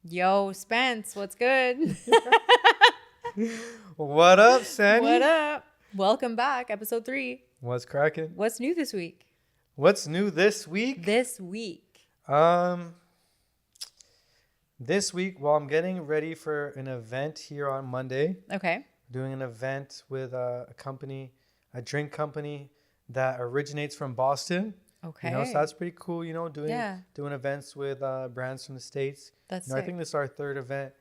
Yo, Spence, what's good? What up, Sandy? What up? Welcome back, episode 3. What's cracking? What's new this week? What's new this week? This week. This week, well, I'm getting ready for an event here on Monday. Okay. Doing an event with a company, a drink company that originates from Boston. Okay. So that's pretty cool, doing events with brands from the States. That's I think this is our third event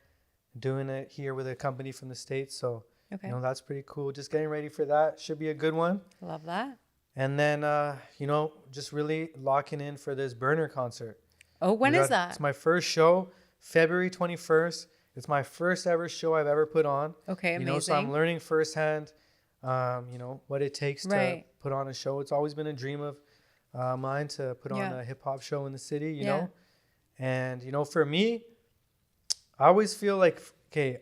doing it here with a company from the States. So, that's pretty cool. Just getting ready for that. Should be a good one. Love that. And then, just really locking in for this Burner concert. Oh, when is that? It's my first show, February 21st. It's my first ever show I've ever put on. Okay, amazing. So I'm learning firsthand, what it takes to put on a show. It's always been a dream of mine to put on a hip hop show in the city, you know. And, for me, I always feel like,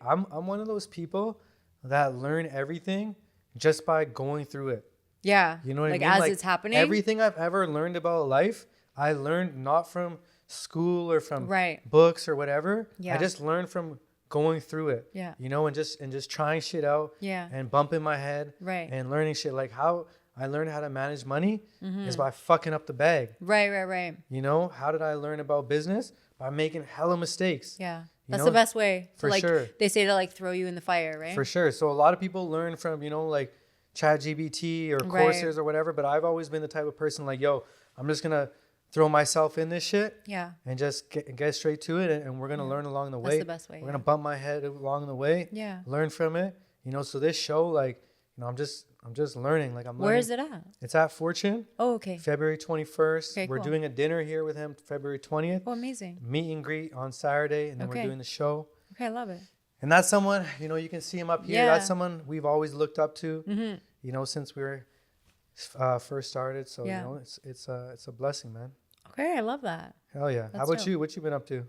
I'm one of those people that learn everything just by going through it. Yeah. You know what I mean? As it's happening? Everything I've ever learned about life, I learned not from school or from books or whatever. Yeah. I just learned from going through it. Yeah. and just trying shit out. Yeah. And bumping my head. Right. And learning shit. Like how I learned how to manage money is by fucking up the bag. Right. How did I learn about business? By making hella mistakes. Yeah. That's the best way. For sure. They say to throw you in the fire, right? For sure. So a lot of people learn from, ChatGPT or courses or whatever. But I've always been the type of person I'm just going to throw myself in this shit. Yeah. And just get straight to it. And we're going to learn along the way. That's the best way. We're going to bump my head along the way. Yeah. Learn from it. So this show, I'm just learning. Where is it at? It's at Fortune. Oh, okay. February 21st. Okay, we're doing a dinner here with him February 20th. Oh, amazing. Meet and greet on Saturday. And then we're doing the show. Okay, I love it. And that's someone, you can see him up here. Yeah. That's someone we've always looked up to, since we were first started. So, it's a blessing, man. Okay, I love that. Hell yeah. How about you? What you been up to?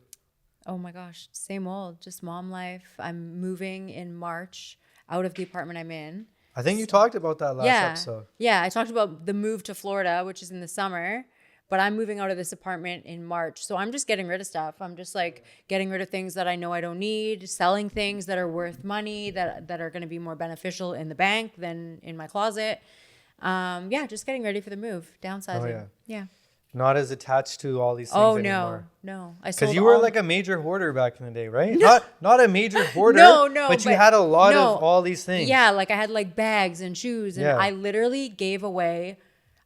Oh my gosh, same old, just mom life. I'm moving in March out of the apartment I'm in. I think you talked about that last episode. Yeah, I talked about the move to Florida, which is in the summer. But I'm moving out of this apartment in March. So I'm just getting rid of stuff. I'm just getting rid of things that I know I don't need, selling things that are worth money, that are going to be more beneficial in the bank than in my closet. Just getting ready for the move, downsizing. Oh, yeah. Not as attached to all these things anymore. No. Because you were a major hoarder back in the day, right? Not a major hoarder, but you had a lot of all these things. Yeah, I had bags and shoes. And I literally gave away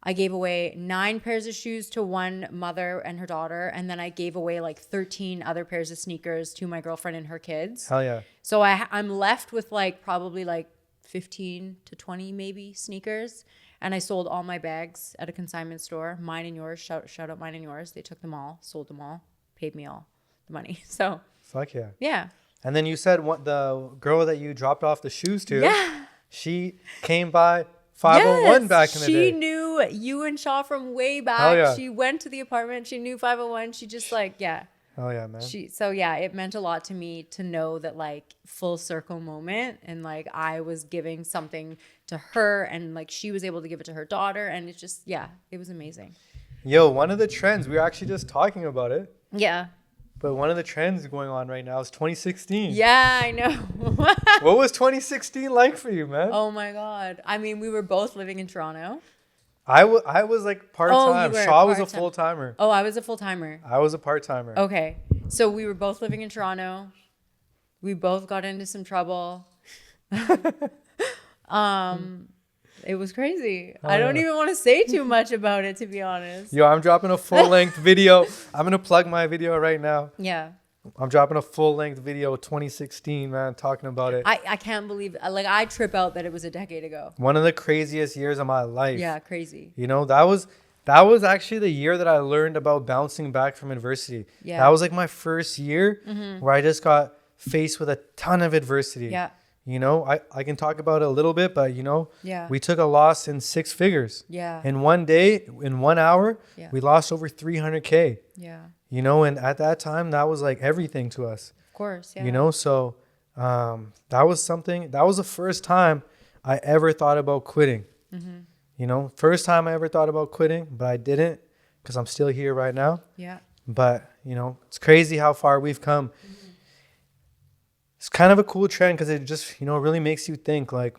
9 pairs of shoes to one mother and her daughter. And then I gave away 13 other pairs of sneakers to my girlfriend and her kids. Hell yeah. So I'm left with probably 15 to 20 maybe sneakers. And I sold all my bags at a consignment store, mine and yours. Shout out mine and yours. They took them all, sold them all, paid me all the money. So. Fuck yeah. Yeah. And then you said the girl that you dropped off the shoes to. Yeah. She came by 501 back in the day. She knew you and Shaw from way back. Hell yeah. She went to the apartment. She knew 501. She just Oh yeah, man. It meant a lot to me to know that full circle moment and I was giving something to her and she was able to give it to her daughter and it's just it was amazing. Yo, one of the trends, we were actually just talking about it. Yeah. But one of the trends going on right now is 2016. Yeah, I know. What was 2016 like for you, man? Oh my God. I mean, we were both living in Toronto. I was part-time. Shaw was a full-timer. Oh, I was a full-timer. I was a part-timer. Okay. So we were both living in Toronto. We both got into some trouble. It was crazy. I don't even want to say too much about it, to be honest. Yo, I'm dropping a full-length video. I'm going to plug my video right now. Yeah. I'm dropping a full-length video 2016, man, talking about it. I can't believe, I trip out that it was a decade ago. One of the craziest years of my life. Yeah, crazy. That was actually the year that I learned about bouncing back from adversity. Yeah. That was my first year where I just got faced with a ton of adversity. Yeah. I can talk about it a little bit, but we took a loss in 6 figures. Yeah. In one day, in 1 hour, we lost over 300K. Yeah. And at that time, that was everything to us. Of course, yeah. So that was the first time I ever thought about quitting. First time I ever thought about quitting, but I didn't because I'm still here right now. Yeah. But, it's crazy how far we've come. it's kind of a cool trend because it just, you know, really makes you think like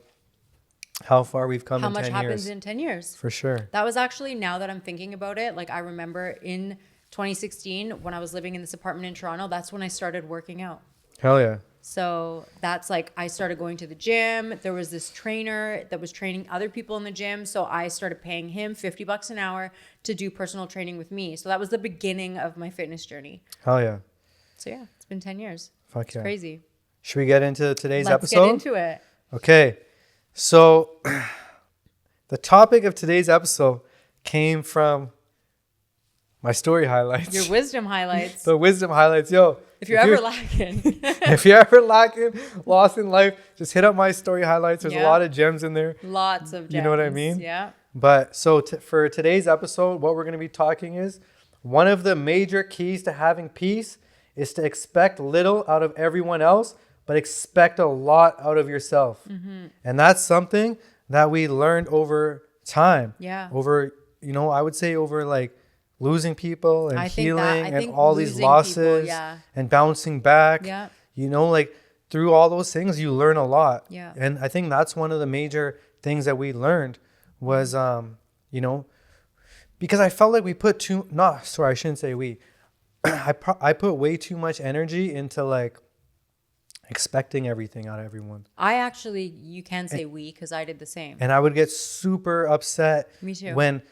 how far we've come in 10 years. How much happens in 10 years. For sure. That was actually, now that I'm thinking about it, like I remember in 2016 when I was living in this apartment in Toronto, that's when I started working out. Hell yeah. So that's like, I started going to the gym. There was this trainer that was training other people in the gym. So I started paying him $50 an hour to do personal training with me. So that was the beginning of my fitness journey. Hell yeah. So yeah, it's been 10 years. Fuck it's yeah. Crazy. Should we get into today's Let's episode? Let's get into it. Okay. So the topic of today's episode came from my story highlights. Your wisdom highlights. The wisdom highlights. Yo. If you're ever lacking. If you're ever lacking, lost in life, just hit up my story highlights. There's a lot of gems in there. Lots of gems. You know what I mean? Yeah. But so for today's episode, what we're going to be talking is one of the major keys to having peace is to expect little out of everyone else, but expect a lot out of yourself. Mm-hmm. And that's something that we learned over time. Yeah. Over, you know, I would say over like losing people and healing and all these losses and bouncing back. Yeah. You know, like through all those things, you learn a lot. Yeah. And I think that's one of the major things that we learned was, you know, because I felt like we put I shouldn't say we. I put way too much energy into like expecting everything out of everyone. You can say we, because I did the same. And I would get super upset. Me too. When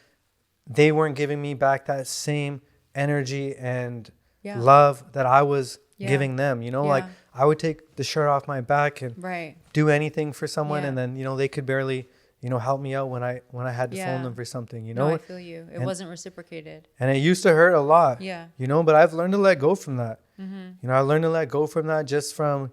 they weren't giving me back that same energy and love that I was giving them, you know, like I would take the shirt off my back and do anything for someone. And then, you know, they could barely, you know, help me out when I had to phone them for something, you know. No, I feel you. It wasn't reciprocated. And it used to hurt a lot. Yeah. You know, but I've learned to let go from that. Mm-hmm. You know, I learned to let go from that just from,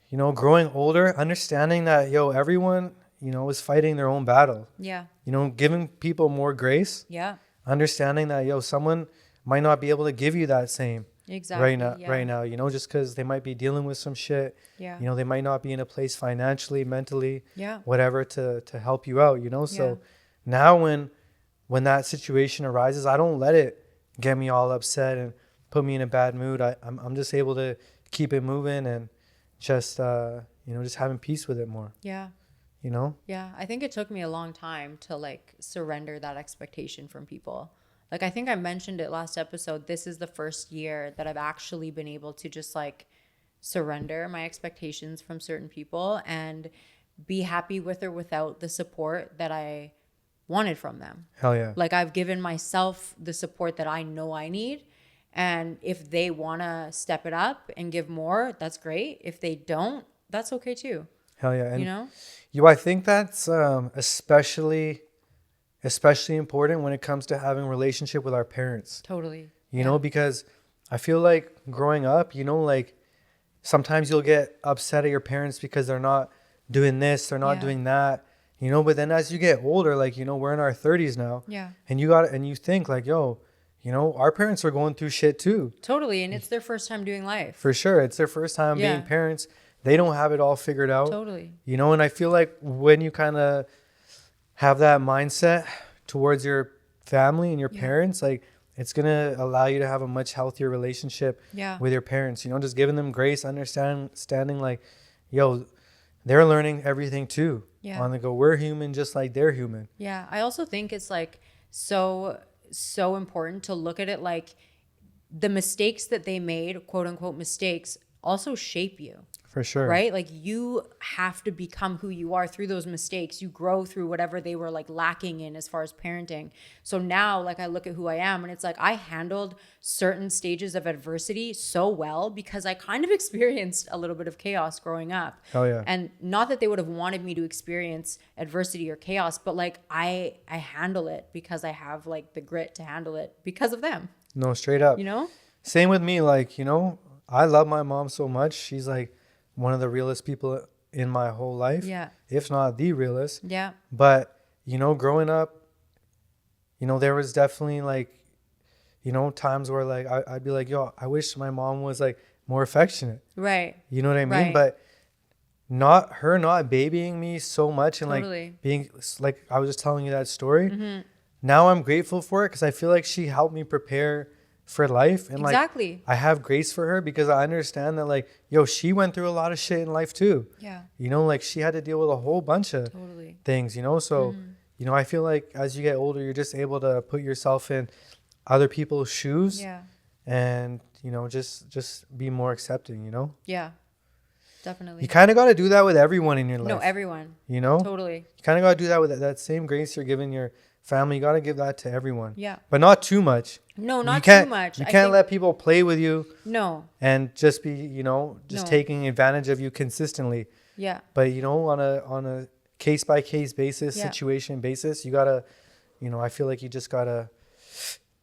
you know, growing older, understanding that, everyone, you know, is fighting their own battle. Yeah. You know, giving people more grace. Yeah. Understanding that, someone might not be able to give you that same exactly right now, you know, just because they might be dealing with some shit. Yeah. You know, they might not be in a place financially, mentally, whatever to help you out, you know. So now when that situation arises, I don't let it get me all upset and put me in a bad mood. I'm just able to keep it moving and just, just having peace with it more. Yeah. You know? Yeah. I think it took me a long time to like surrender that expectation from people. Like, I think I mentioned it last episode. This is the first year that I've actually been able to just like surrender my expectations from certain people and be happy with or without the support that I wanted from them. Hell yeah. Like, I've given myself the support that I know I need. And if they want to step it up and give more, that's great. If they don't, that's okay too. Hell yeah. And you know? I think that's especially important when it comes to having a relationship with our parents. Totally. You know, because I feel like growing up, you know, like sometimes you'll get upset at your parents because they're not doing this, they're not doing that, you know, but then as you get older, like, you know, we're in our 30s now. Yeah. And you think like, you know, our parents are going through shit too. Totally. And it's their first time doing life. For sure. It's their first time being parents. They don't have it all figured out. Totally. You know, and I feel like when you kind of have that mindset towards your family and your parents, like it's going to allow you to have a much healthier relationship with your parents, you know, just giving them grace, understanding like, they're learning everything too. Yeah. On the go, we're human just like they're human. Yeah. I also think it's like so important to look at it like the mistakes that they made, quote unquote mistakes, also shape you. For sure. Right? Like you have to become who you are through those mistakes. You grow through whatever they were like lacking in as far as parenting. So now like I look at who I am and it's like I handled certain stages of adversity so well because I kind of experienced a little bit of chaos growing up. Oh yeah. And not that they would have wanted me to experience adversity or chaos, but like I handle it because I have like the grit to handle it because of them. No, straight up. You know? Same with me. Like, you know, I love my mom so much. She's like one of the realest people in my whole life. Yeah. If not the realest. Yeah. But, you know, growing up, you know, there was definitely like, you know, times where like I'd be like, I wish my mom was like more affectionate. Right. You know what I mean? Right. But not babying me so much and totally. Like being like, I was just telling you that story. Mm-hmm. Now I'm grateful for it because I feel like she helped me prepare for life. And exactly. Like, I have grace for her because I understand that, like, yo, she went through a lot of shit in life too. Yeah. You know, like, she had to deal with a whole bunch of things, you know? So, you know, I feel like as you get older, you're just able to put yourself in other people's shoes. Yeah. And, you know, just be more accepting, you know? Yeah. Definitely. You kind of got to do that with everyone in your life. No, everyone. You know? Totally. You kind of got to do that with that same grace you're giving your family. You got to give that to everyone. Yeah. But not too much. No, not too much. You can't let people play with you. No. And just be, you know, just taking advantage of you consistently. Yeah. But, you know, on a case by case basis, situation basis, you got to, you know, I feel like you just got to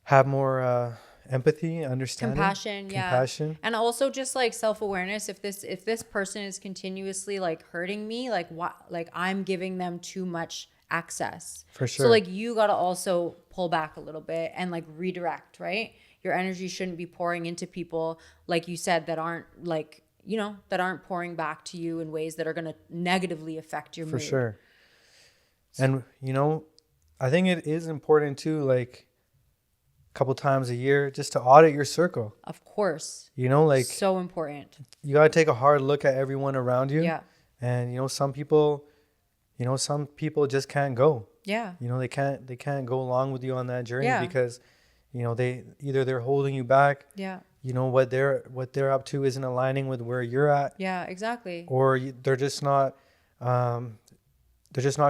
have more empathy, understanding, compassion. And also just like self-awareness. If this person is continuously like hurting me, like what, like I'm giving them too much access. For sure. So like you got to also pull back a little bit and like redirect, right? Your energy shouldn't be pouring into people, like you said, that aren't like, you know, that aren't pouring back to you in ways that are going to negatively affect your mood. For sure. And, you know, I think it is important too, like, couple times a year just to audit your circle. Of course. You know, like, so important. You got to take a hard look at everyone around you. Yeah. And, you know, some people just can't go. Yeah. You know, they can't go along with you on that journey because, you know, they're holding you back. Yeah. You know, what they're up to isn't aligning with where you're at. Yeah, exactly. Or they're just not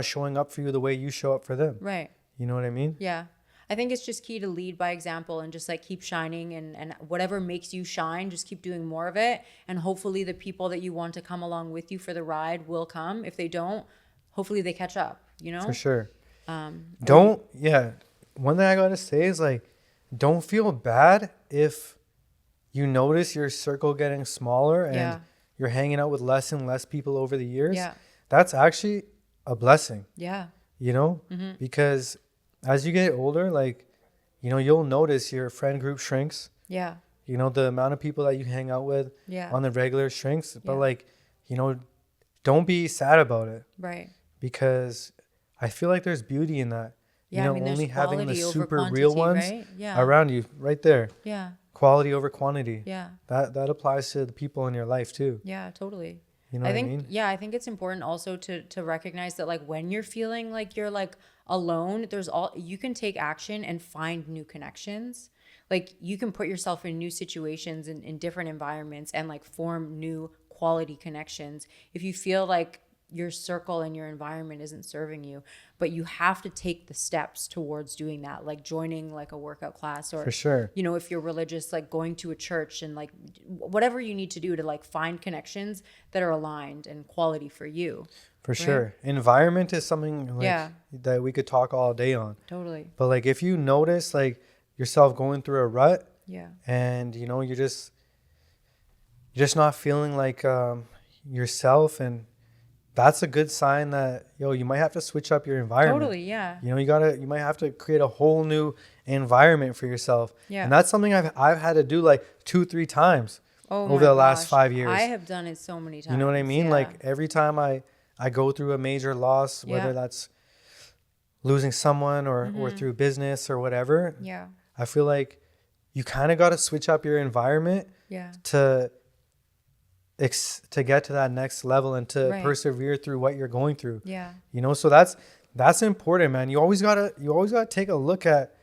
showing up for you the way you show up for them. Right. You know what I mean? Yeah. I think it's just key to lead by example and just like keep shining and whatever makes you shine, just keep doing more of it. And hopefully the people that you want to come along with you for the ride will come. If they don't, hopefully they catch up, you know? For sure. One thing I got to say is like, don't feel bad if you notice your circle getting smaller and you're hanging out with less and less people over the years. Yeah. That's actually a blessing. Yeah. You know, because as you get older, like, you know, you'll notice your friend group shrinks. Yeah. You know, the amount of people that you hang out with on the regular shrinks. But like, you know, don't be sad about it. Right. Because I feel like there's beauty in that. Yeah, you know, I mean, only having the super quantity, real ones right? around you right there. Yeah. Quality over quantity. Yeah. That applies to the people in your life too. Yeah, totally. You know what I mean? Yeah, I think it's important also to recognize that like when you're feeling like you're like alone, you can take action and find new connections. Like you can put yourself in new situations in different environments and like form new quality connections. If you feel like your circle and your environment isn't serving you, but you have to take the steps towards doing that, like joining like a workout class or, for sure, you know, if you're religious, like going to a church and like whatever you need to do to like find connections that are aligned and quality for you. For sure. Environment is something like that we could talk all day on. Totally. But like if you notice like yourself going through a rut and you know, you're just not feeling like yourself, and that's a good sign that, you might have to switch up your environment. Totally, yeah. You know, you might have to create a whole new environment for yourself. Yeah. And that's something I've had to do like 2-3 times over the last 5 years. I have done it so many times. You know what I mean? Yeah. Like every time I go through a major loss, whether that's losing someone or through business or whatever. Yeah. I feel like you kind of got to switch up your environment to get to that next level and to persevere through what you're going through. Yeah. You know, so that's important, man. You always gotta take a look at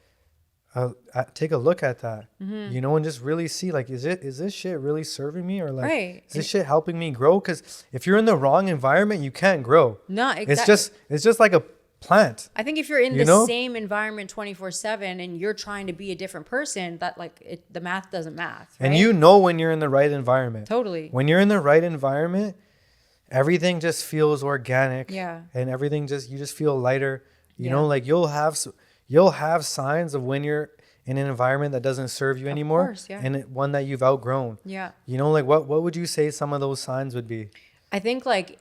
that, you know, and just really see like, is this shit really serving me, or like, is this shit helping me grow? Because if you're in the wrong environment, you can't grow. No, exactly. It's just like a plant. I think if you're in the same environment 24/7 and you're trying to be a different person, that like the math doesn't math. Right? And you know when you're in the right environment. Totally. When you're in the right environment, everything just feels organic. Yeah. And everything you just feel lighter. You know, like you'll have signs of when you're in an environment that doesn't serve you anymore. Of course, yeah. And one that you've outgrown. Yeah. You know, like what would you say some of those signs would be? I think like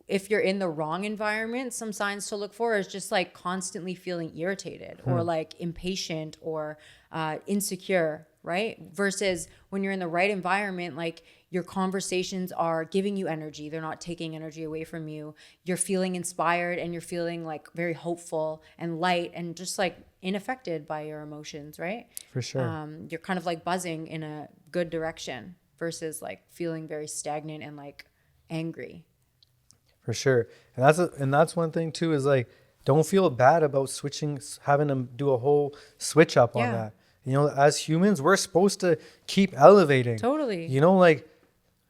if you're in the wrong environment, some signs to look for is just like constantly feeling irritated or like impatient or insecure, right? Versus when you're in the right environment, like your conversations are giving you energy. They're not taking energy away from you. You're feeling inspired and you're feeling like very hopeful and light and just like unaffected by your emotions, right? For sure. You're kind of like buzzing in a good direction versus like feeling very stagnant and like angry. For sure. And that's one thing too, is like, don't feel bad about switching, having to do a whole switch up on that. You know, as humans, we're supposed to keep elevating. Totally. You know, like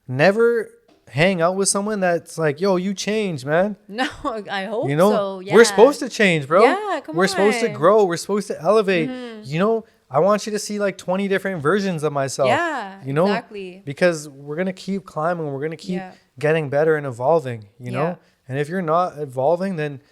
never hang out with someone that's like, yo, you change, man. No, I hope you know, so. Yeah. We're supposed to change, bro. Yeah, come on. We're supposed to grow. We're supposed to elevate. You know, I want you to see like 20 different versions of myself. Yeah, you know, exactly. Because we're going to keep climbing. We're going to keep getting better and evolving, you know? And if you're not evolving, then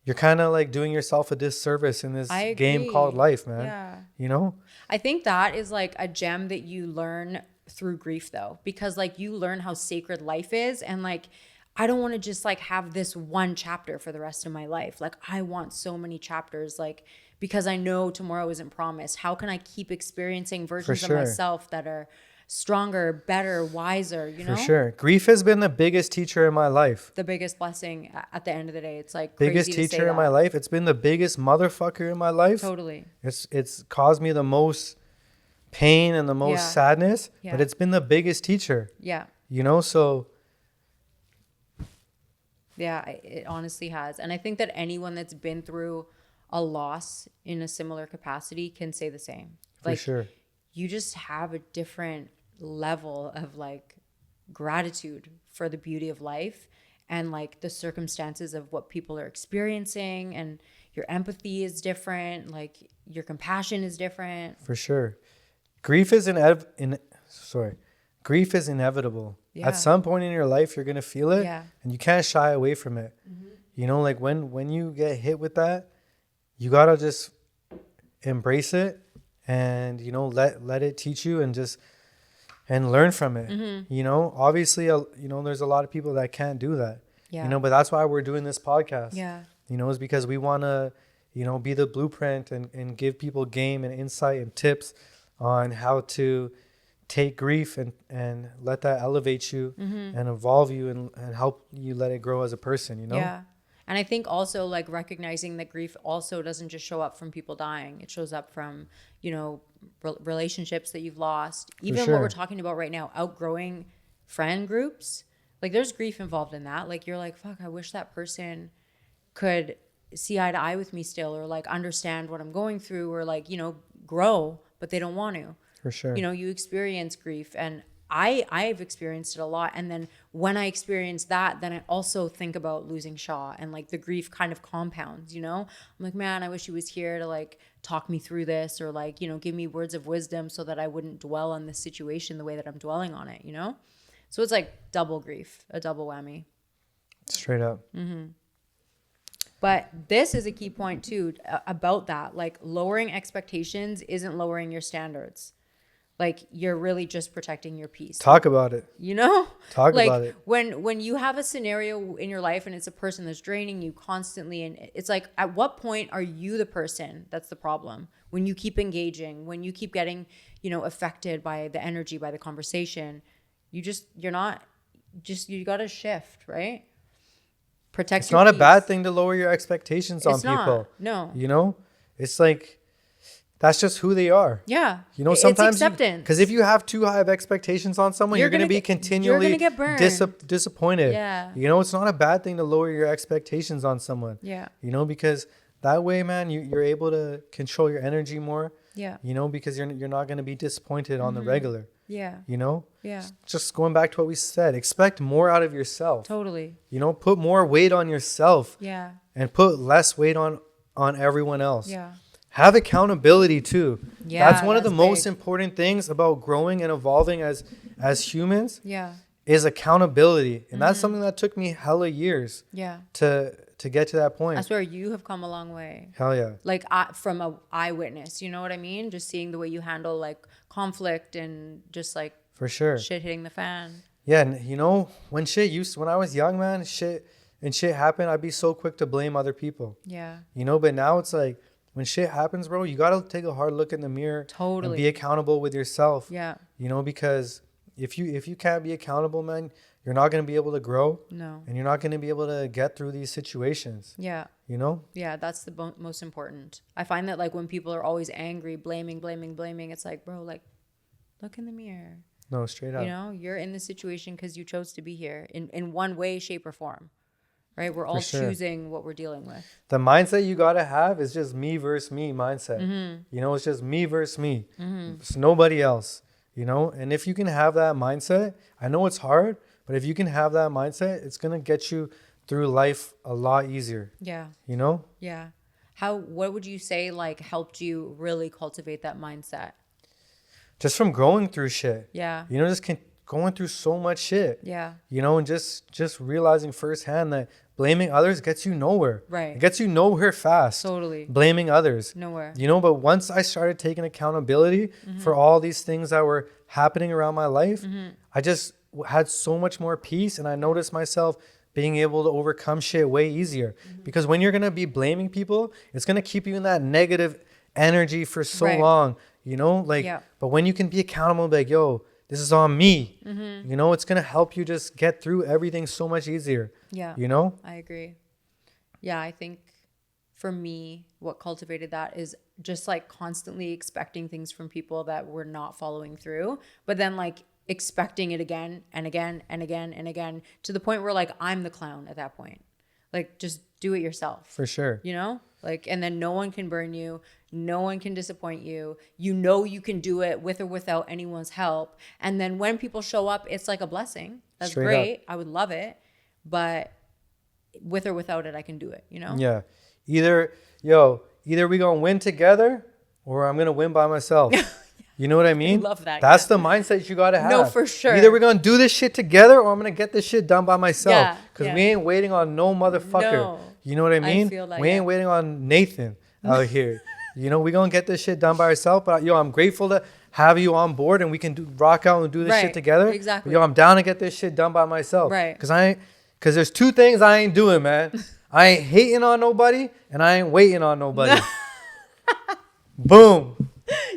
you're kind of like doing yourself a disservice in this game called life, man. Yeah. You know? I think that is like a gem that you learn through grief though, because like you learn how sacred life is. And like, I don't want to just like have this one chapter for the rest of my life. Like I want so many chapters, like, because I know tomorrow isn't promised. How can I keep experiencing versions of myself that are stronger, better, wiser, you know? For sure. Grief has been the biggest teacher in my life. The biggest blessing at the end of the day. It's like biggest teacher in my life. It's been the biggest motherfucker in my life. Totally. It's caused me the most pain and the most sadness, but it's been the biggest teacher. Yeah. You know, so. Yeah, it honestly has. And I think that anyone that's been through a loss in a similar capacity can say the same. Like, for sure. You just have a different level of like gratitude for the beauty of life and like the circumstances of what people are experiencing, and your empathy is different, like your compassion is different. For sure. Grief is grief is inevitable. Yeah. At some point in your life you're going to feel it, and you can't shy away from it. You know, like when you get hit with that, you got to just embrace it and, you know, let it teach you and learn from it. You know, obviously, you know, there's a lot of people that can't do that, you know, but that's why we're doing this podcast. You know, is because we want to, you know, be the blueprint and give people game and insight and tips on how to take grief and let that elevate you and evolve you and help you let it grow as a person, you know? Yeah. And I think also like recognizing that grief also doesn't just show up from people dying. It shows up from, you know, relationships that you've lost. Even what we're talking about right now, outgrowing friend groups. Like there's grief involved in that. Like you're like, fuck, I wish that person could see eye to eye with me still, or like understand what I'm going through, or like, you know, grow, but they don't want to. For sure. You know, you experience grief, and I've experienced it a lot. And then when I experience that, then I also think about losing Shaw, and like the grief kind of compounds, you know? I'm like, man, I wish he was here to like talk me through this, or like, you know, give me words of wisdom so that I wouldn't dwell on this situation the way that I'm dwelling on it, you know? So it's like double grief, a double whammy. Straight up. But this is a key point too about that. Like lowering expectations isn't lowering your standards. Like you're really just protecting your peace. Talk about it. You know? Talk like, about it. When you have a scenario in your life and it's a person that's draining you constantly, and it's like, at what point are you the person that's the problem? When you keep engaging, when you keep getting, you know, affected by the energy, by the conversation, you got to shift, right? Protect It's your not a peace. bad thing to lower your expectations on people. No. You know? It's like, that's just who they are. Yeah. You know, sometimes it's acceptance. Because if you have too high of expectations on someone, you're going to be continually you're gonna get burned. disappointed. Yeah. You know, it's not a bad thing to lower your expectations on someone. Yeah. You know, because that way, man, you're able to control your energy more. Yeah. You know, because you're not going to be disappointed on the regular. Yeah. You know? Yeah. Just going back to what we said, expect more out of yourself. Totally. You know, put more weight on yourself. Yeah. And put less weight on everyone else. Yeah. Have accountability too. Yeah, that's one of the most big. important things about growing and evolving as humans. Yeah. Is accountability. And that's something that took me hella years. Yeah. To get to that point. I swear you have come a long way. Hell yeah. Like from a eyewitness, you know what I mean? Just seeing the way you handle like conflict and just like for sure shit hitting the fan. Yeah, and you know, when I was young, man, shit happened, I'd be so quick to blame other people. Yeah. You know, but now it's like when shit happens, bro, you got to take a hard look in the mirror. Totally. And be accountable with yourself. Yeah. You know, because if you can't be accountable, man, you're not going to be able to grow. No. And you're not going to be able to get through these situations. Yeah. You know? Yeah, that's the most important. I find that like when people are always angry, blaming, it's like, bro, like look in the mirror. No, straight up. You know, you're in this situation because you chose to be here in one way, shape, or form. Right? We're all choosing what we're dealing with. The mindset you got to have is just me versus me mindset. You know, it's just me versus me. It's nobody else, you know? And if you can have that mindset, I know it's hard, but if you can have that mindset, it's going to get you through life a lot easier. Yeah. You know? Yeah. What would you say like helped you really cultivate that mindset? Just from going through shit. Yeah. You know, just going through so much shit. Yeah. You know, and just realizing firsthand that blaming others gets you nowhere. Right. It gets you nowhere fast. Totally. Blaming others. Nowhere. You know, but once I started taking accountability for all these things that were happening around my life, I just had so much more peace, and I noticed myself being able to overcome shit way easier. Because when you're going to be blaming people, it's going to keep you in that negative energy for so long, you know, like, but when you can be accountable, like, yo, this is on me, you know, it's going to help you just get through everything so much easier. Yeah. You know? I agree. Yeah. I think for me, what cultivated that is just like constantly expecting things from people that we're not following through, but then like expecting it again and again and again and again to the point where like I'm the clown at that point. Like just do it yourself. For sure. You know? Like, and then no one can burn you. No one can disappoint you. You know you can do it with or without anyone's help. And then when people show up, it's like a blessing. That's straight great. Up. I would love it. But with or without it, I can do it, you know? Yeah. Either we gonna win together or I'm gonna win by myself. You know what I mean? I love that. That's the mindset you gotta have. No, for sure. Either we're gonna do this shit together or I'm gonna get this shit done by myself. Because we ain't waiting on no motherfucker. No. You know what I mean? I feel that, we ain't waiting on Nathan out here. You know, we gonna get this shit done by ourselves. But I'm grateful to have you on board and we can rock out and do this shit together. Exactly. But, I'm down to get this shit done by myself. Right. Because there's two things I ain't doing, man. I ain't hating on nobody and I ain't waiting on nobody. Boom.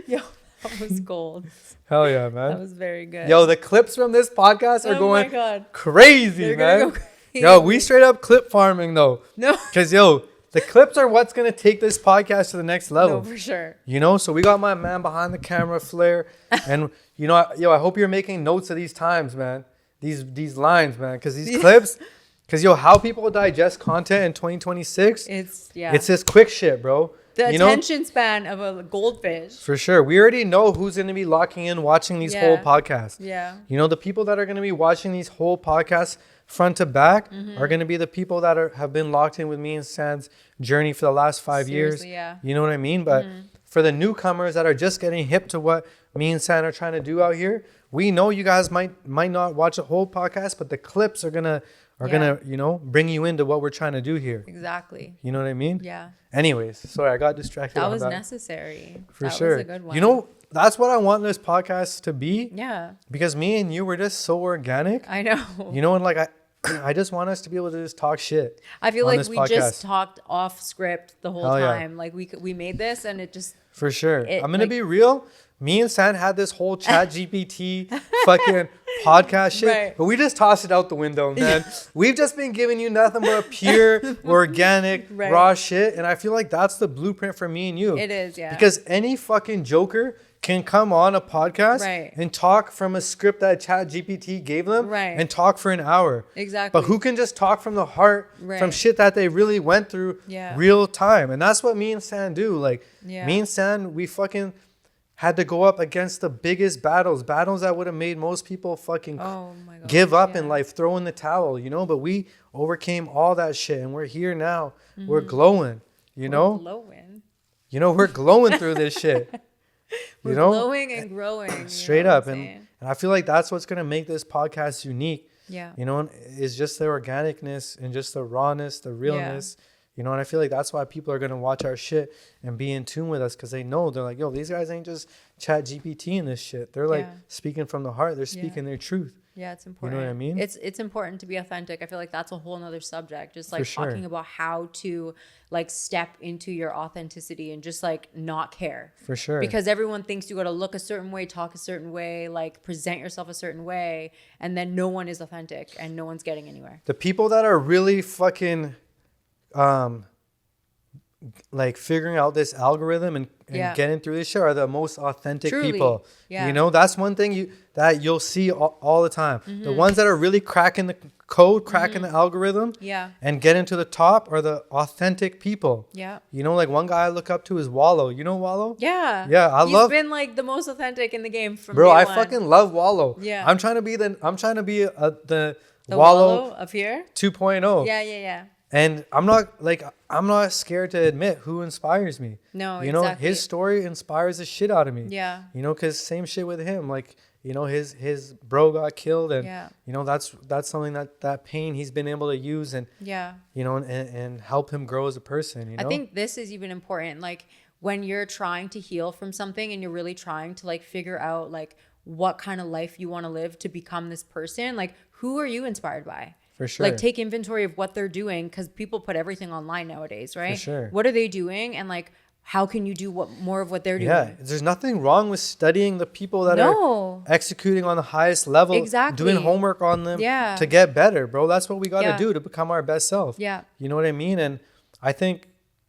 Yo, that was gold. Hell yeah, man. That was very good. Yo, the clips from this podcast are going crazy, They're man. Go crazy. Yo, we straight up clip farming though. No. Because, the clips are what's going to take this podcast to the next level. No, for sure. You know, so we got my man behind the camera, Flair. And, I hope you're making notes of these times, man. These lines, man. Because these clips, because, how people digest content in 2026, it's this quick shit, bro. The attention span of a goldfish. For sure. We already know who's going to be locking in watching these whole podcasts. Yeah. The people that are going to be watching these whole podcasts front to back are going to be the people that have been locked in with me and San's journey for the last 5 years. Yeah. You know what I mean? But for the newcomers that are just getting hip to what me and San are trying to do out here, we know you guys might not watch a whole podcast, but the clips are gonna bring you into what we're trying to do here. Exactly. You know what I mean? Yeah. Anyways, sorry, I got distracted. That was necessary. For sure. That was a good one. That's what I want this podcast to be. Yeah. Because me and you were just so organic. I know. And like I just want us to be able to just talk shit. I feel like we just talked off script the whole time. Yeah. Like we made this and it just. For sure. I'm going to be real. Me and San had this whole chat GPT fucking podcast shit, but we just tossed it out the window, man. We've just been giving you nothing but pure, organic, raw shit. And I feel like that's the blueprint for me and you. It is, yeah. Because any fucking joker can come on a podcast and talk from a script that chat GPT gave them and talk for an hour. Exactly. But who can just talk from the heart, from shit that they really went through real time. And that's what me and San do. Like me and San, we fucking had to go up against the biggest battles that would have made most people fucking give up in life, throw in the towel, But we overcame all that shit and we're here now. We're glowing, We're glowing. We're glowing through this shit. We're glowing and growing. Straight up. And I feel like that's what's going to make this podcast unique. Yeah. Is just the organicness and just the rawness, the realness, You know, and I feel like that's why people are going to watch our shit and be in tune with us, because they know, they're like, yo, these guys ain't just chat GPT in this shit. They're like speaking from the heart. They're speaking their truth. Yeah, it's important. You know what I mean? It's important to be authentic. I feel like that's a whole nother subject. Just like talking about how to like step into your authenticity and just like not care. For sure. Because everyone thinks you got to look a certain way, talk a certain way, like present yourself a certain way, and then no one is authentic and no one's getting anywhere. The people that are really fucking like figuring out this algorithm and getting through this shit are the most authentic people. Yeah. You know, that's one thing that you'll see all the time. The ones that are really cracking the code, cracking the algorithm, and getting to the top are the authentic people. Yeah. You know, like one guy I look up to is Wallow. You know Wallow? Yeah. Yeah, He's been like the most authentic in the game from day one. Fucking love Wallow. Yeah. I'm trying to be the Wallow of here 2.0. Yeah. And I'm not scared to admit who inspires me. No, you know, his story inspires the shit out of me. Yeah. You know, because same shit with him. Like, you know, his bro got killed, and you know, that's something that pain he's been able to use and you know, and help him grow as a person. You know, I think this is even important. Like when you're trying to heal from something and you're really trying to like figure out like what kind of life you want to live to become this person. Like, who are you inspired by? For sure. Like take inventory of what they're doing, because people put everything online nowadays, right? For sure. What are they doing, and like how can you do more of what they're doing? Yeah, there's nothing wrong with studying the people that are executing on the highest level. Exactly. Doing homework on them to get better, bro. That's what we got to do to become our best self. Yeah. You know what I mean? And I think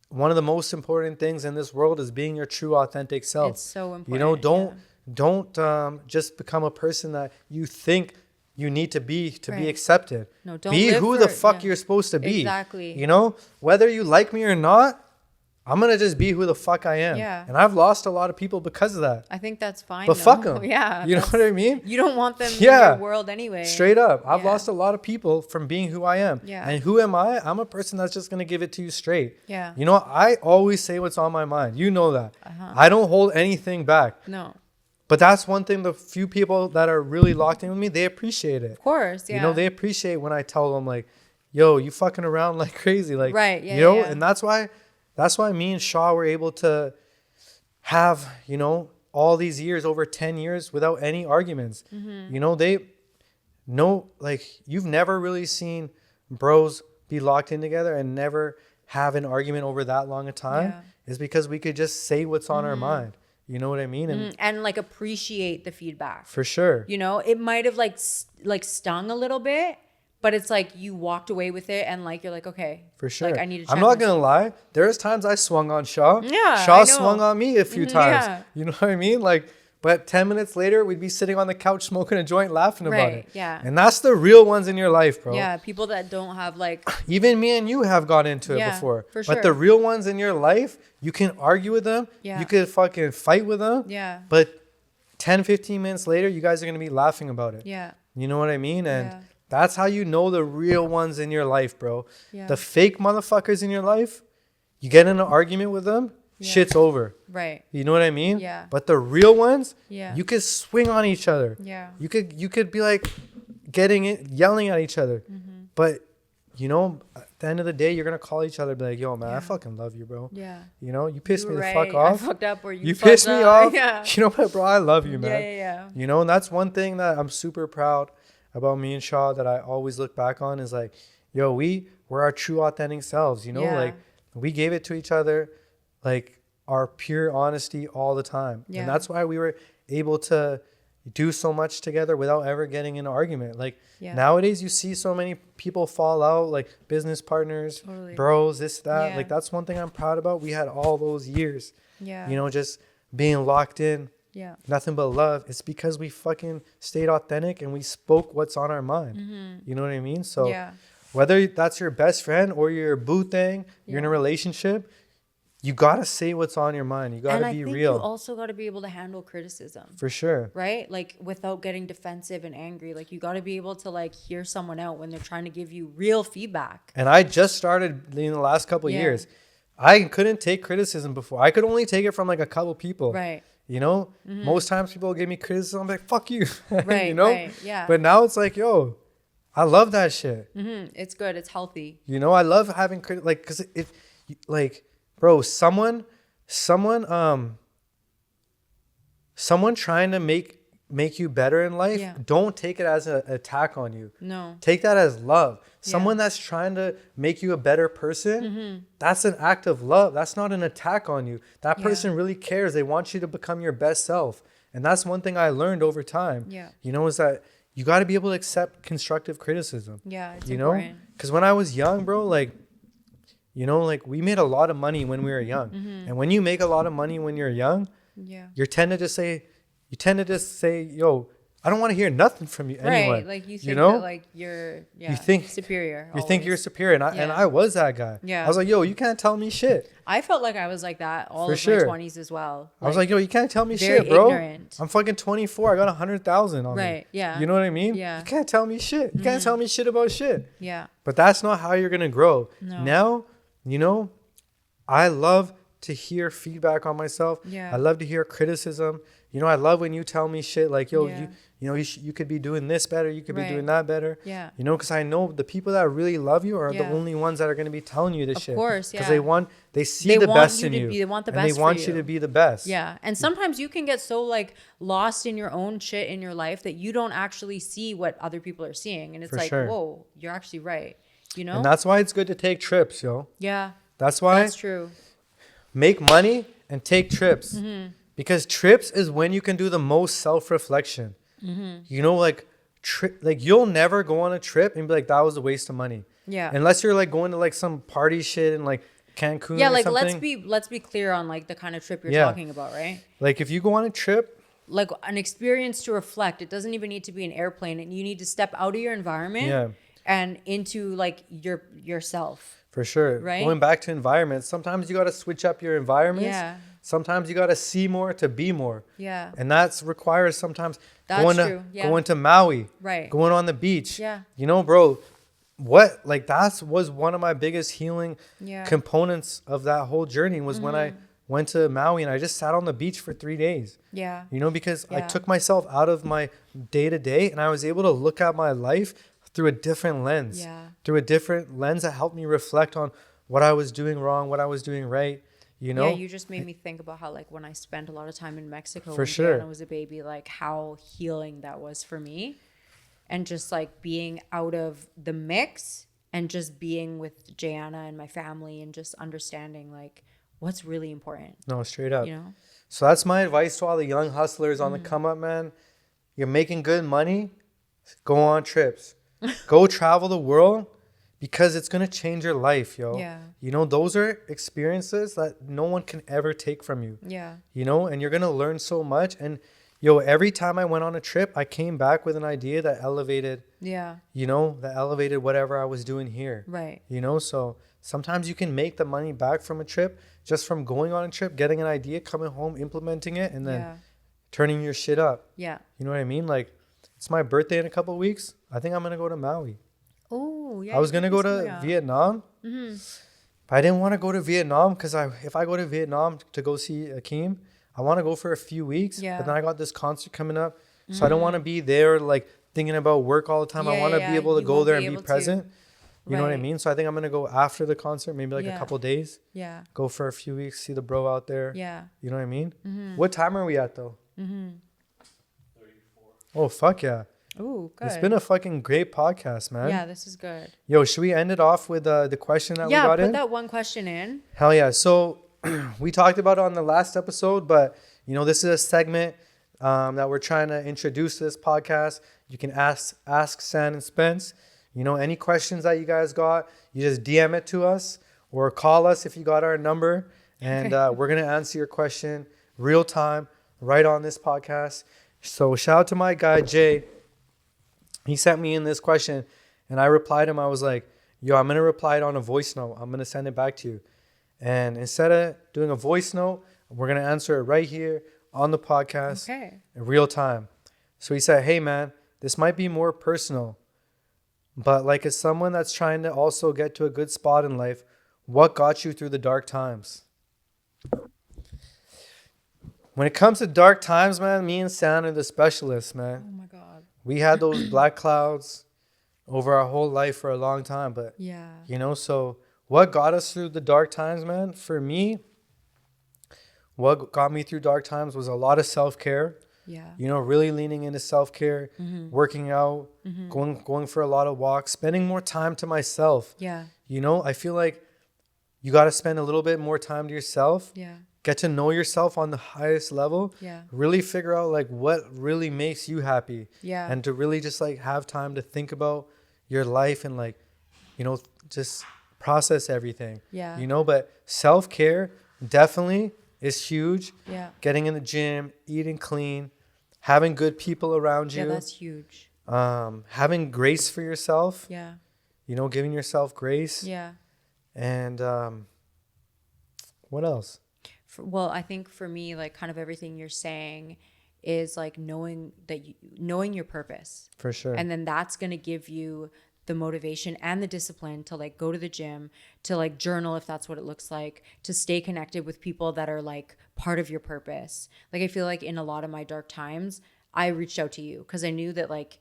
one of the most important things in this world is being your true authentic self. It's so important. You know, don't just become a person that you think you need to be accepted. No, don't be who the fuck you're supposed to be. Exactly. You know, whether you like me or not, I'm going to just be who the fuck I am. Yeah. And I've lost a lot of people because of that. I think that's fine. But fuck them. Yeah. You know what I mean? You don't want them in your world anyway. Straight up. I've lost a lot of people from being who I am. Yeah. And who am I? I'm a person that's just going to give it to you straight. Yeah. You know, I always say what's on my mind. You know that. I don't hold anything back. No. But that's one thing, the few people that are really locked in with me, they appreciate it. Of course, yeah. You know, they appreciate when I tell them, like, yo, you fucking around like crazy. Like, right, yeah, you know, and that's why me and Shaw were able to have, you know, all these years, over 10 years without any arguments. You know, like, you've never really seen bros be locked in together and never have an argument over that long a time. Is because we could just say what's on our mind. You know what I mean? And like appreciate the feedback. For sure. You know, it might have like stung a little bit, but it's like you walked away with it and like you're like, okay. For sure. Like I need to check I'm not going to lie. There's times I swung on Shaw. Yeah. Shaw swung on me a few times. Yeah. You know what I mean? Like, but 10 minutes later, we'd be sitting on the couch smoking a joint laughing about it. Yeah. And that's the real ones in your life, bro. Yeah. People that don't have like. Even me and you have got into it before. For sure. But the real ones in your life, you can argue with them. Yeah. You could fucking fight with them. Yeah. But 10, 15 minutes later, you guys are going to be laughing about it. Yeah. You know what I mean? And that's how you know the real ones in your life, bro. Yeah. The fake motherfuckers in your life, you get in an argument with them. Yeah. Shit's over. Right. You know what I mean? Yeah. But the real ones, you could swing on each other. Yeah. You could be like yelling at each other. But you know, at the end of the day, you're gonna call each other and be like, yo, man, I fucking love you, bro. Yeah. You know, you pissed me the fuck off. I fucked up or you pissed me off. Yeah. You know what, bro? I love you, man. Yeah. You know, and that's one thing that I'm super proud about me and Shaw that I always look back on is like, yo, we're our true authentic selves, you know? Like we gave it to each other. Like our pure honesty all the time. Yeah. And that's why we were able to do so much together without ever getting in an argument. Like nowadays you see so many people fall out, like business partners, bros, this, that. Yeah. Like that's one thing I'm proud about. We had all those years, you know, just being locked in, nothing but love. It's because we fucking stayed authentic and we spoke what's on our mind. You know what I mean? So whether that's your best friend or your boo thing, you're in a relationship, you got to say what's on your mind. You got to be real. You also got to be able to handle criticism. For sure. Right? Like without getting defensive and angry. Like you got to be able to like hear someone out when they're trying to give you real feedback. And I just started in the last couple of years. I couldn't take criticism before. I could only take it from like a couple people. Right. You know, most times people give me criticism. I'm like, fuck you. Right. You know? Right. Yeah. But now it's like, yo, I love that shit. It's good. It's healthy. You know, I love having like, because if like, bro, someone trying to make you better in life, don't take it as an attack on you. No. Take that as love. Someone that's trying to make you a better person, that's an act of love. That's not an attack on you. That person really cares. They want you to become your best self. And that's one thing I learned over time. Yeah. You know, is that you got to be able to accept constructive criticism. Yeah, it's you important. know? Because when I was young, bro, like, you know, like we made a lot of money when we were young. And when you make a lot of money when you're young, you tend to just say, yo, I don't want to hear nothing from you anyway. Right, like you think that like you're you think superior. You think you're superior, and I was that guy. Yeah. I was like, yo, you can't tell me shit. I felt like I was like that all of sure. my 20s as well. I was like, yo, you can't tell me very shit, bro. ignorant. I'm fucking 24. I got 100,000 on me. Right, yeah. You know what I mean? Yeah. You can't tell me shit. You can't tell me shit about shit. Yeah. But that's not how you're gonna grow. No. Now, you know, I love to hear feedback on myself. Yeah. I love to hear criticism. You know, I love when you tell me shit like, yo, Yeah. you know, you could be doing this better. You could be doing that better. Yeah. You know, because I know the people that really love you are the only ones that are going to be telling you this shit. Of course, yeah. Because they see the best in you. They want the and best they want for you you to be the best. Yeah. And sometimes you can get so like lost in your own shit in your life that you don't actually see what other people are seeing. And it's For like, sure. whoa, you're actually right. You know? And that's why it's good to take trips, yo. Yeah. That's why. That's true. Make money and take trips. Because trips is when you can do the most self-reflection. You know, like you'll never go on a trip and be like, that was a waste of money. Yeah. Unless you're like going to like some party shit in like Cancun Yeah, or like something. let's be clear on like the kind of trip you're talking about, right? Like if you go on a trip, like an experience to reflect, it doesn't even need to be an airplane, and you need to step out of your environment and into like yourself. For sure. Right? Going back to environments, sometimes you got to switch up your environments. Yeah. Sometimes you got to see more to be more. Yeah. And that requires sometimes That's true. going to Maui. Right. Going on the beach. Yeah. You know, bro, was one of my biggest healing components of that whole journey was when I went to Maui and I just sat on the beach for 3 days. Yeah. You know, because I took myself out of my day to day and I was able to look at my life through a different lens. Yeah. Through a different lens that helped me reflect on what I was doing wrong, what I was doing right. You know? Yeah, you just made me think about how like when I spent a lot of time in Mexico For when sure. Diana was a baby, like how healing that was for me. And just like being out of the mix and just being with Jana and my family and just understanding like what's really important. No, straight up. You know? So that's my advice to all the young hustlers on the come up, man. You're making good money, go on trips. Go travel the world because it's going to change your life, yo. Yeah. You know, those are experiences that no one can ever take from you. Yeah. You know, and you're going to learn so much. And, yo, every time I went on a trip, I came back with an idea that elevated, you know, that elevated whatever I was doing here. Right. You know, so sometimes you can make the money back from a trip just from going on a trip, getting an idea, coming home, implementing it, and then turning your shit up. Yeah. You know what I mean? Like, it's my birthday in a couple of weeks. I think I'm going to go to Maui. Oh, yeah. I was going to go to Vietnam. But I didn't want to go to Vietnam because if I go to Vietnam to go see Akeem, I want to go for a few weeks. Yeah. But then I got this concert coming up. So I don't want to be there like thinking about work all the time. I want to be able to go there and be present. You know what I mean? So I think I'm going to go after the concert, maybe like a couple days. Yeah. Go for a few weeks, see the bro out there. Yeah. You know what I mean? What time are we at though? 34. Oh, fuck yeah. Ooh, good. It's been a fucking great podcast, man. Yeah, this is good. Yo, should we end it off with the question that we got in? Yeah, put that one question in. Hell yeah. So we talked about it on the last episode, but, you know, this is a segment that we're trying to introduce to this podcast. You can ask San and Spence. You know, any questions that you guys got, you just DM it to us or call us if you got our number. And we're going to answer your question real time right on this podcast. So shout out to my guy, Jay. He sent me in this question and I replied him. I was like, yo, I'm going to reply it on a voice note. I'm going to send it back to you. And instead of doing a voice note, we're going to answer it right here on the podcast in real time. So he said, hey, man, this might be more personal, but like as someone that's trying to also get to a good spot in life, what got you through the dark times? When it comes to dark times, man, me and San are the specialists, man. Oh, my God. We had those black clouds. over our whole life for a long time. But, you know, so what got us through the dark times, man? For me, what got me through dark times was a lot of self-care. Yeah. You know, really leaning into self-care, working out, going for a lot of walks, spending more time to myself. Yeah. You know, I feel like you got to spend a little bit more time to yourself. Yeah. Get to know yourself on the highest level. Yeah. Really figure out like what really makes you happy. Yeah. And to really just like have time to think about your life and like, you know, just process everything. Yeah. You know, but self-care definitely is huge. Yeah. Getting in the gym, eating clean, having good people around you. Yeah, that's huge. Having grace for yourself. Yeah. You know, giving yourself grace. Yeah. And what else? Well, I think for me, like kind of everything you're saying is like knowing your purpose. For sure. And then that's going to give you the motivation and the discipline to like go to the gym, to like journal if that's what it looks like, to stay connected with people that are like part of your purpose. Like I feel like in a lot of my dark times, I reached out to you because I knew that like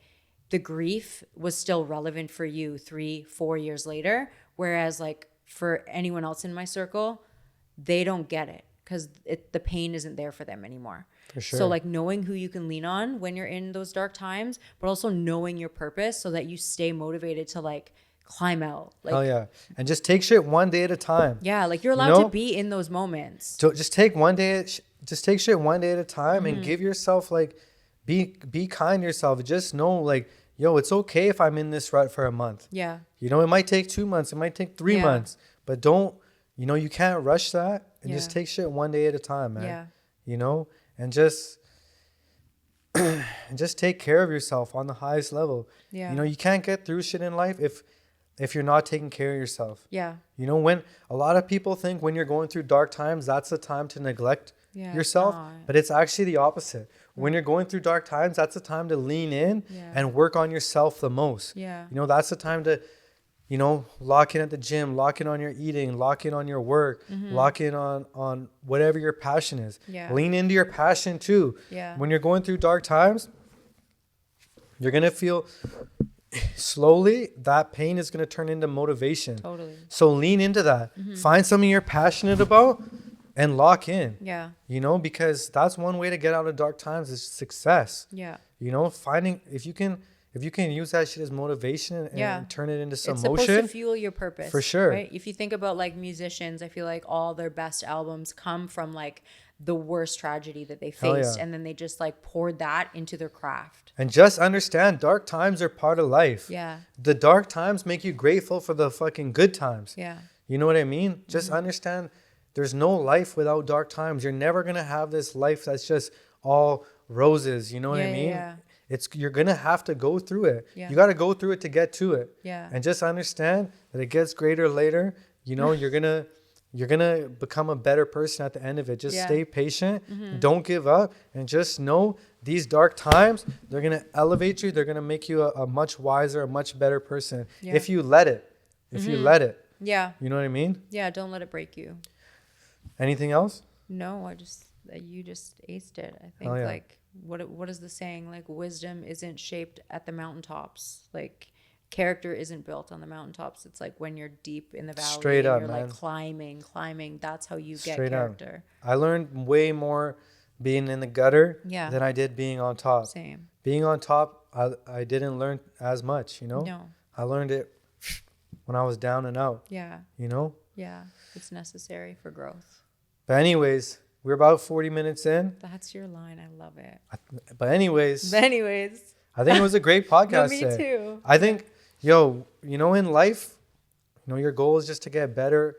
the grief was still relevant for you 3-4 years later. Whereas like for anyone else in my circle, they don't get it because the pain isn't there for them anymore. For sure. So like knowing who you can lean on when you're in those dark times, but also knowing your purpose so that you stay motivated to like climb out. Like, hell yeah. And just take shit one day at a time. Yeah, like you're allowed to be in those moments. So just take shit one day at a time and give yourself like be kind to yourself. Just know like, yo, it's okay if I'm in this rut for a month. Yeah. You know, it might take 2 months, it might take 3 months, but don't, you know, you can't rush that and just take shit one day at a time, man. Yeah. You know, and just take care of yourself on the highest level. Yeah. You know, you can't get through shit in life if you're not taking care of yourself. Yeah. You know, when a lot of people think when you're going through dark times, that's the time to neglect yourself, but it's actually the opposite. When you're going through dark times, that's the time to lean in and work on yourself the most. Yeah. You know, that's the time to, you know, lock in at the gym, lock in on your eating, lock in on your work, lock in on whatever your passion is. Yeah. Lean into your passion too. Yeah. When you're going through dark times, you're going to feel slowly that pain is going to turn into motivation. Totally. So lean into that. Find something you're passionate about and lock in. Yeah. You know, because that's one way to get out of dark times is success. Yeah. You know, finding if you can use that shit as motivation and turn it into some motion. It's supposed to fuel your purpose. For sure. Right? If you think about like musicians, I feel like all their best albums come from like the worst tragedy that they faced. And then they just like poured that into their craft. And just understand dark times are part of life. Yeah. The dark times make you grateful for the fucking good times. Yeah. You know what I mean? Just understand there's no life without dark times. You're never going to have this life that's just all roses. You know what I mean? Yeah. You're going to have to go through it. Yeah. You got to go through it to get to it. Yeah. And just understand that it gets greater later. You know, you're going to become a better person at the end of it. Just stay patient. Don't give up. And just know these dark times, they're going to elevate you. They're going to make you a much wiser, a much better person. Yeah. If you let it. If you let it. Yeah. You know what I mean? Yeah. Don't let it break you. Anything else? No, you just aced it. I think like what is the saying? Like wisdom isn't shaped at the mountaintops. Like character isn't built on the mountaintops. It's like when you're deep in the valley. Straight up, you're man. Like climbing. That's how you get Straight character. up. I learned way more being in the gutter than I did being on top. Same. Being on top, I didn't learn as much, you know? No. I learned it when I was down and out. Yeah. You know? Yeah. It's necessary for growth. But anyways, we're about 40 minutes in. That's your line. I love it. But anyways, I think it was a great podcast. Me too. I think, you know, in life, you know, your goal is just to get better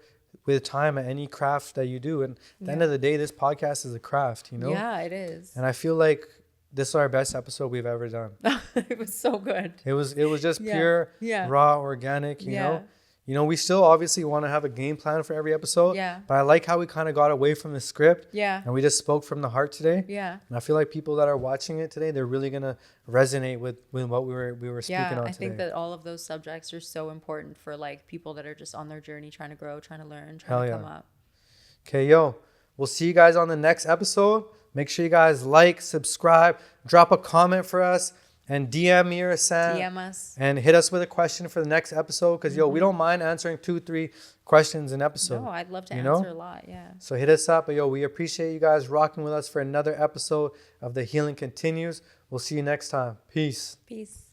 with time at any craft that you do. And at the end of the day, this podcast is a craft, you know? Yeah, it is. And I feel like this is our best episode we've ever done. It was so good. It was just pure, raw, organic, you know? You know, we still obviously want to have a game plan for every episode. Yeah. But I like how we kind of got away from the script. Yeah. And we just spoke from the heart today. Yeah. And I feel like people that are watching it today, they're really going to resonate with what we were speaking on today. I think that all of those subjects are so important for like people that are just on their journey, trying to grow, trying to learn, trying to come up. Okay, yo, we'll see you guys on the next episode. Make sure you guys like, subscribe, drop a comment for us. And DM me or Sam. DM us. And hit us with a question for the next episode. Because, we don't mind answering 2-3 questions an episode. No, I'd love to answer a lot. Yeah. So hit us up. But, we appreciate you guys rocking with us for another episode of The Healing Continues. We'll see you next time. Peace. Peace.